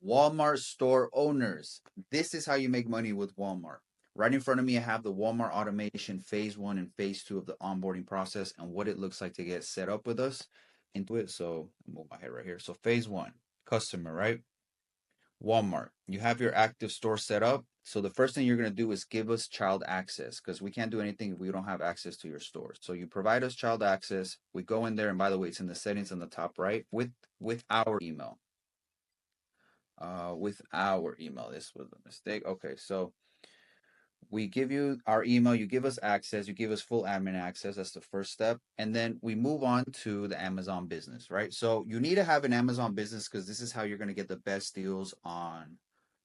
Walmart store owners. This is how you make money with Walmart. Right in front of me, I have the Walmart automation phase one and phase two of the onboarding process and what it looks like to get set up with us into it. So I'll move my head right here. So phase one, customer, right? Walmart. You have your active store set up. So the first thing you're going to do is give us child access because we can't do anything if we don't have access to your store. So you provide us child access. We go in there, and by the way, it's in the settings on the top right with our email. With our email. This was a mistake. Okay, so we give you our email, you give us access, you give us full admin access. That's the first step. And then we move on to the Amazon business, right? So you need to have an Amazon business because this is how you're going to get the best deals on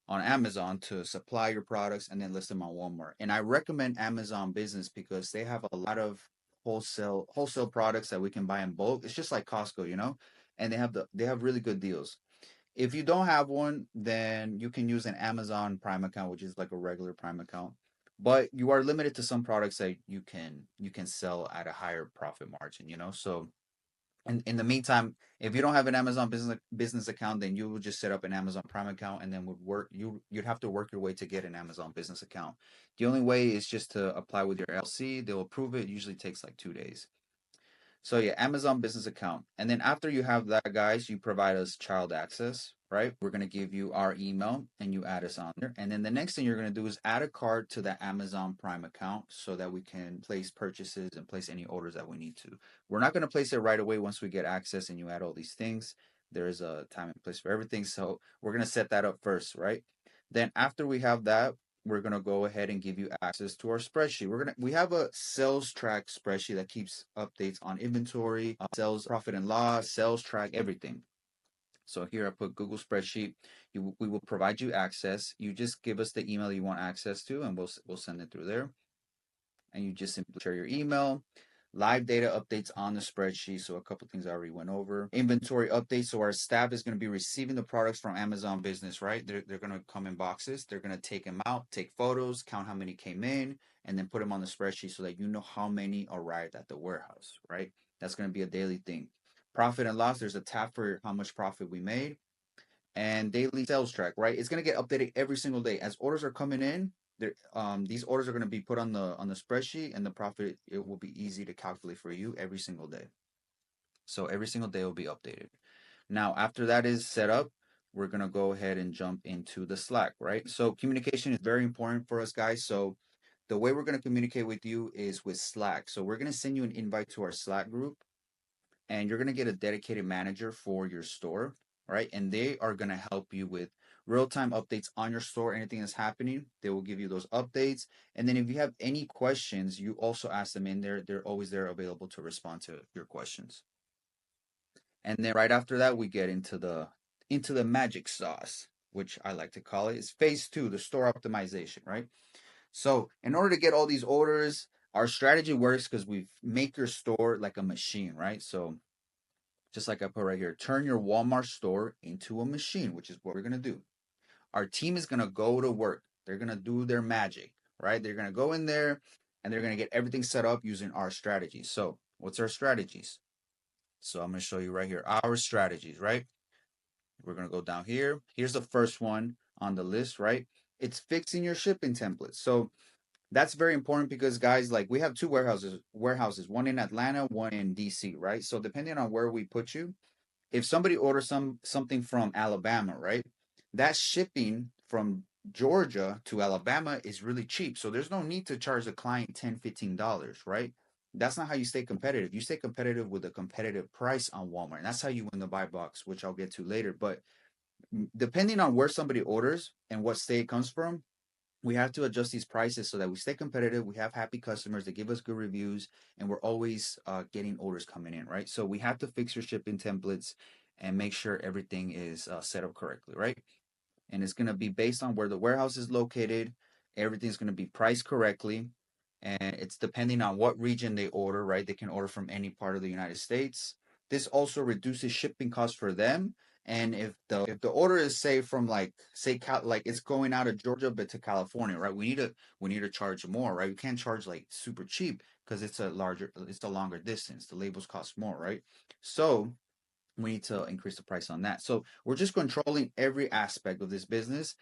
Amazon to supply your products and then list them on Walmart. And I recommend Amazon business because they have a lot of wholesale products that we can buy in bulk. It's just like Costco, you know? And they have really good deals. If you don't have one, then you can use an Amazon Prime account, which is like a regular Prime account. But you are limited to some products that you can sell at a higher profit margin, you know? So in the meantime, if you don't have an Amazon business account, then you will just set up an Amazon Prime account and then you'd have to work your way to get an Amazon business account. The only way is just to apply with your LC. They'll approve it. It usually takes like 2 days. So yeah, Amazon business account. And then after you have that, guys, you provide us child access, right? We're going to give you our email and you add us on there. And then the next thing you're going to do is add a card to the Amazon Prime account so that we can place purchases and place any orders that we need to. We're not going to place it right away once we get access and you add all these things. There is a time and place for everything. So we're going to set that up first, right? Then after we have that, we're going to go ahead and give you access to our spreadsheet. We have a sales track spreadsheet that keeps updates on inventory, sales, profit and loss, sales track, everything. So here I put Google spreadsheet. We will provide you access. You just give us the email you want access to, and we'll send it through there. And you just simply share your email. Live data updates on the spreadsheet. So a couple things I already went over. Inventory updates. So our staff is going to be receiving the products from Amazon Business, right? They're going to come in boxes. They're going to take them out, take photos, count how many came in, and then put them on the spreadsheet so that you know how many arrived at the warehouse, right? That's going to be a daily thing. Profit and loss. There's a tab for how much profit we made and daily sales track, right? It's going to get updated every single day as orders are coming in. These orders are going to be put on the spreadsheet, and the profit it will be easy to calculate for you every single day. So every single day will be updated. Now, after that is set up, we're going to go ahead and jump into the Slack, right? So communication is very important for us, guys. So the way we're going to communicate with you is with Slack. So we're going to send you an invite to our Slack group and you're going to get a dedicated manager for your store, right? And they are going to help you with real-time updates on your store, anything that's happening. They will give you those updates. And then if you have any questions, you also ask them in there. They're always there available to respond to your questions. And then right after that, we get into the magic sauce, which I like to call it. It's phase two, the store optimization, right? So in order to get all these orders, our strategy works because we make your store like a machine, right? So just like I put right here, turn your Walmart store into a machine, which is what we're going to do. Our team is going to go to work. They're going to do their magic, right? They're going to go in there and they're going to get everything set up using our strategies. So, what's our strategies? So, I'm going to show you right here our strategies, right? We're going to go down here. Here's the first one on the list, right? It's fixing your shipping templates. So, that's very important because guys, like we have two warehouses, one in Atlanta, one in DC, right? So depending on where we put you, if somebody orders something from Alabama, right? That shipping from Georgia to Alabama is really cheap. So there's no need to charge the client $10, $15, right? That's not how you stay competitive. You stay competitive with a competitive price on Walmart. And that's how you win the buy box, which I'll get to later. But depending on where somebody orders and what state it comes from, we have to adjust these prices so that we stay competitive. We have happy customers that give us good reviews, and we're always getting orders coming in, right? So we have to fix your shipping templates and make sure everything is set up correctly, right? And it's going to be based on where the warehouse is located. Everything's going to be priced correctly, and it's depending on what region they order, right? They can order from any part of the United States. This also reduces shipping costs for them. And if the order is say from like it's going out of Georgia but to California, right? We need to charge more, right? We can't charge like super cheap because it's a longer distance. The labels cost more, right? So We need to increase the price on that. So we're just controlling every aspect of this business.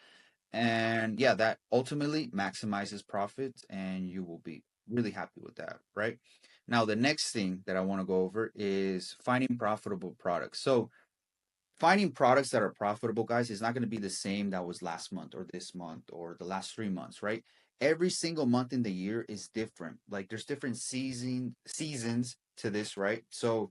And yeah, that ultimately maximizes profits and you will be really happy with that, right? Now, the next thing that I want to go over is finding profitable products. So finding products that are profitable, guys, is not going to be the same that was last month or this month or the last 3 months, right? Every single month in the year is different. Like there's different seasons to this, right? So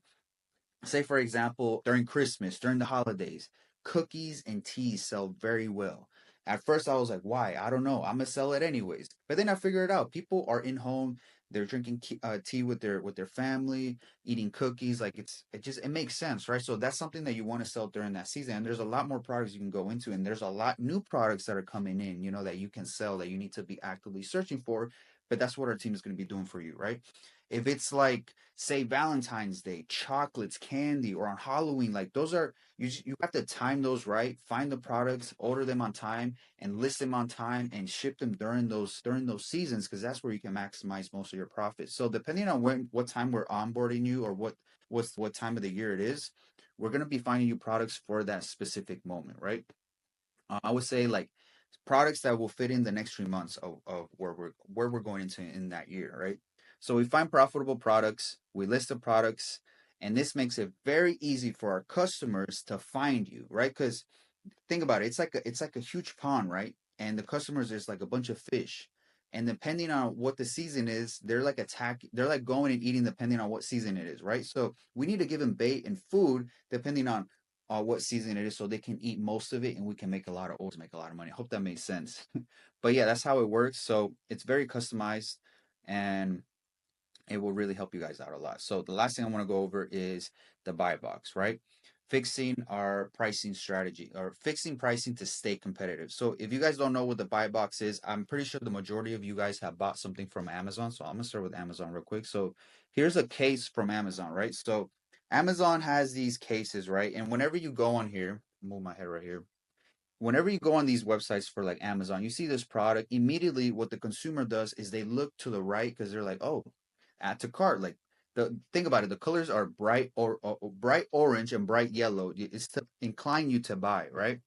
say for example during Christmas, during the holidays, cookies and teas sell very well. At first I was like, why? I don't know, I'm gonna sell it anyways. But then I figured it out. People are in home, they're drinking tea with their family, eating cookies. Like it makes sense, right? So that's something that you want to sell during that season. And there's a lot more products you can go into, and there's a lot new products that are coming in, that you can sell, that you need to be actively searching for. But that's what our team is going to be doing for you, right? If it's like, say, Valentine's Day, chocolates, candy, or on Halloween, like those are, you have to time those right, find the products, order them on time, and list them on time and ship them during those seasons, because that's where you can maximize most of your profits. So depending on what time we're onboarding you, or what time of the year it is, we're gonna be finding you products for that specific moment, right? I would say like products that will fit in the next 3 months of where we're going into in that year, right? So we find profitable products, we list the products, and this makes it very easy for our customers to find you, right? Because think about it. It's like a huge pond, right? And the customers, there's like a bunch of fish. And depending on what the season is, they're like going and eating depending on what season it is, right? So we need to give them bait and food depending on what season it is, so they can eat most of it and we can make a lot of orders, make a lot of money. I hope that makes sense. But yeah, that's how it works. So it's very customized, and it will really help you guys out a lot. So the last thing I want to go over is the buy box, right? Fixing our pricing strategy, or fixing pricing to stay competitive. So if you guys don't know what the buy box is, I'm pretty sure the majority of you guys have bought something from Amazon. So I'm gonna start with Amazon real quick. So here's a case from Amazon, right? So Amazon has these cases, right? And whenever you go on here, move my head right here, whenever you go on these websites for like Amazon, you see this product, immediately what the consumer does is they look to the right because they're like, oh, add to cart. Like, the think about it, the colors are bright orange and bright yellow. It's to incline you to buy, right?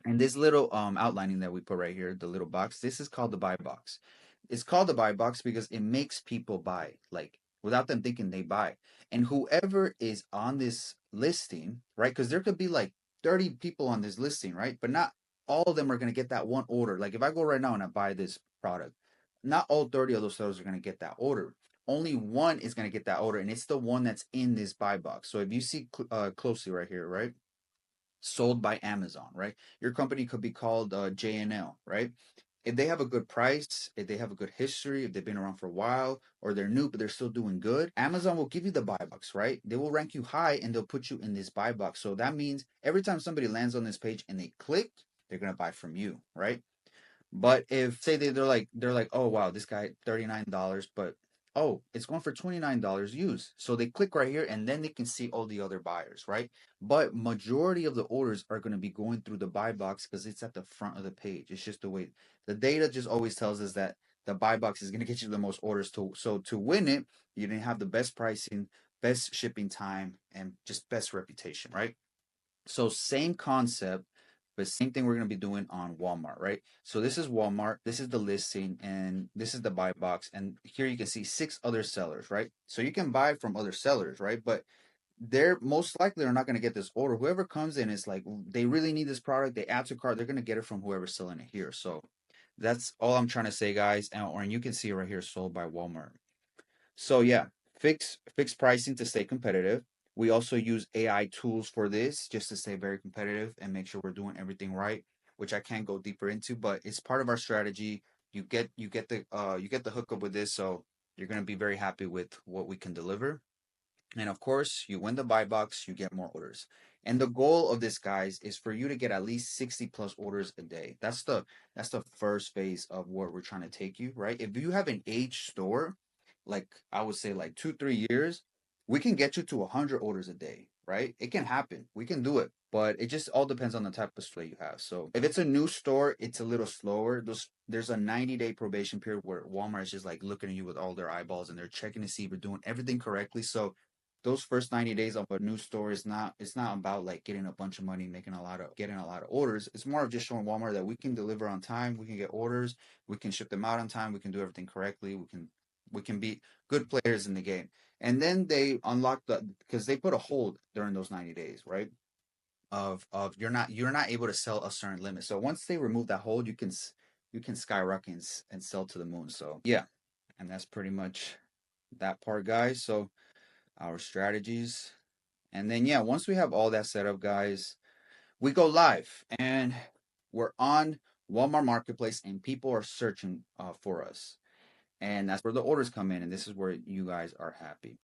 And this little outlining that we put right here, the little box, this is called the buy box. It's called the buy box because it makes people buy, like without them thinking they buy. And whoever is on this listing, right? Because there could be like 30 people on this listing, right? But not all of them are going to get that one order. Like if I go right now and I buy this product, not all 30 of those sellers are going to get that order. Only one is going to get that order, and it's the one that's in this buy box. So if you see closely right here, right? Sold by Amazon, right? Your company could be called JNL, right? If they have a good price, if they have a good history, if they've been around for a while, or they're new but they're still doing good, Amazon will give you the buy box, right? They will rank you high and they'll put you in this buy box. So that means every time somebody lands on this page and they click, they're gonna buy from you, right? But if say they're like, oh wow, this guy $39, but oh, it's going for $29 used. So they click right here and then they can see all the other buyers, right? But majority of the orders are going to be going through the buy box because it's at the front of the page. It's just the way the data just always tells us that the buy box is going to get you the most orders. To win it, you didn't have the best pricing, best shipping time, and just best reputation, right? So same concept, but same thing we're gonna be doing on Walmart, right? So this is Walmart, this is the listing, and this is the buy box, and here you can see 6 other sellers, right? So you can buy from other sellers, right? But they're most likely are not gonna get this order. Whoever comes in is like they really need this product, they add to cart, they're gonna get it from whoever's selling it here. So that's all I'm trying to say, guys. And you can see right here, sold by Walmart. So yeah, fixed pricing to stay competitive. We also use AI tools for this just to stay very competitive and make sure we're doing everything right, which I can't go deeper into, but it's part of our strategy. You get the hookup with this, so you're gonna be very happy with what we can deliver. And of course, you win the buy box, you get more orders. And the goal of this, guys, is for you to get at least 60 plus orders a day. That's the first phase of where we're trying to take you, right? If you have an age store, like I would say like 2, 3 years, we can get you to 100 orders a day, right? It can happen. We can do it. But it just all depends on the type of store you have. So if it's a new store, it's a little slower. There's a 90-day probation period where Walmart is just like looking at you with all their eyeballs and they're checking to see if you're doing everything correctly. So those first 90 days of a new store is not, it's not about like getting a bunch of money, getting a lot of orders. It's more of just showing Walmart that we can deliver on time, we can get orders, we can ship them out on time, we can do everything correctly, we can be good players in the game. And then they unlock the, because they put a hold during those 90 days, right? Of you're not able to sell a certain limit. So once they remove that hold, you can skyrocket and sell to the moon. So yeah, and that's pretty much that part, guys. So our strategies. And then yeah, once we have all that set up, guys, we go live and we're on Walmart Marketplace and people are searching for us. And that's where the orders come in, and this is where you guys are happy.